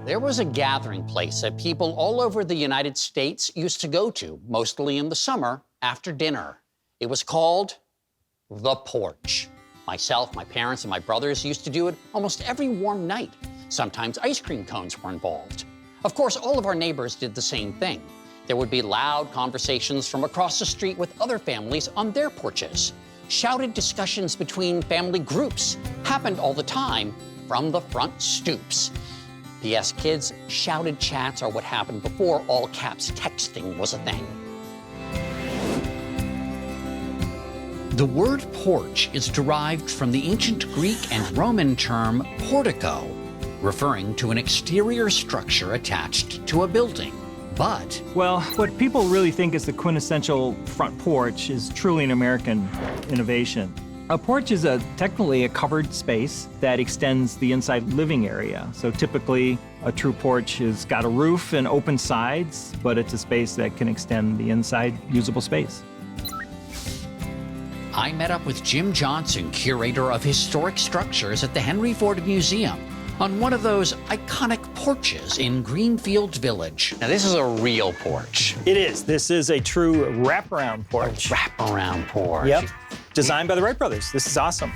There was a gathering place that people all over the United States used to go to, mostly in the summer, after dinner. It was called the porch. Myself, my parents, and my brothers used to do it almost every warm night. Sometimes ice cream cones were involved. Of course, all of our neighbors did the same thing. There would be loud conversations from across the street with other families on their porches. Shouted discussions between family groups happened all the time from the front stoops. P.S. kids, shouted chats are what happened before all caps texting was a thing. The word porch is derived from the ancient Greek and Roman term portico, referring to an exterior structure attached to a building. But well, what people really think is the quintessential front porch is truly an American innovation. A porch is technically a covered space that extends the inside living area. So typically, a true porch has got a roof and open sides, but it's a space that can extend the inside usable space. I met up with Jim Johnson, curator of historic structures at the Henry Ford Museum, on one of those iconic porches in Greenfield Village. Now, this is a real porch. It is. This is a true wraparound porch. A wraparound porch. Yep. Designed by the Wright brothers. This is awesome.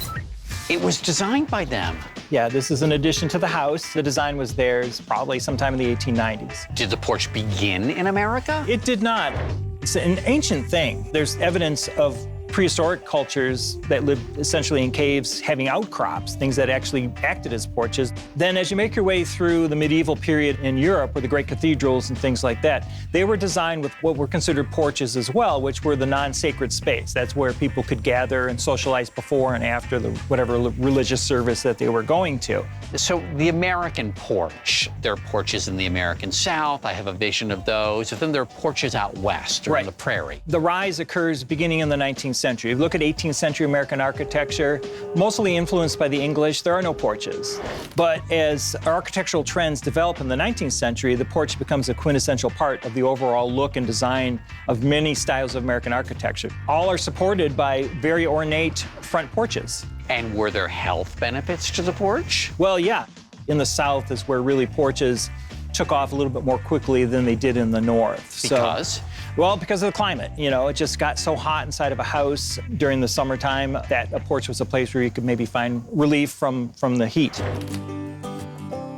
It was designed by them. Yeah, this is an addition to the house. The design was theirs probably sometime in the 1890s. Did the porch begin in America? It did not. It's an ancient thing. There's evidence of prehistoric cultures that lived essentially in caves having outcrops, things that actually acted as porches. Then as you make your way through the medieval period in Europe, with the great cathedrals and things like that, they were designed with what were considered porches as well, which were the non-sacred space. That's where people could gather and socialize before and after whatever religious service that they were going to. So the American porch, there are porches in the American South. I have a vision of those. And then there are porches out west or in the prairie. The rise occurs beginning in the 19th century. If you look at 18th century American architecture, mostly influenced by the English, there are no porches. But as architectural trends develop in the 19th century, the porch becomes a quintessential part of the overall look and design of many styles of American architecture. All are supported by very ornate front porches. And were there health benefits to the porch? Well, yeah. In the South is where really porches took off a little bit more quickly than they did in the North. Because? Well, because of the climate. You know, it just got so hot inside of a house during the summertime that a porch was a place where you could maybe find relief from the heat.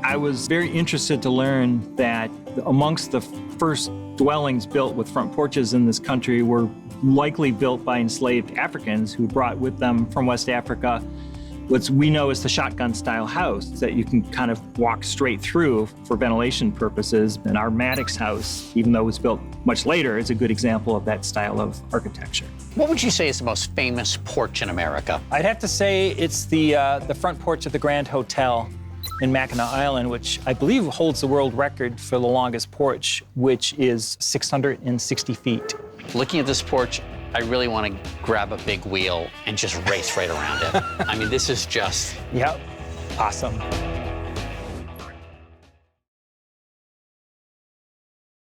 I was very interested to learn that amongst the first dwellings built with front porches in this country were likely built by enslaved Africans who brought with them from West Africa what we know as the shotgun-style house that you can kind of walk straight through for ventilation purposes. And our Maddox house, even though it was built much later, is a good example of that style of architecture. What would you say is the most famous porch in America? I'd have to say it's the front porch of the Grand Hotel in Mackinac Island, which I believe holds the world record for the longest porch, which is 660 feet. Looking at this porch, I really want to grab a big wheel and just race right around it. I mean, this is just... Yep, awesome.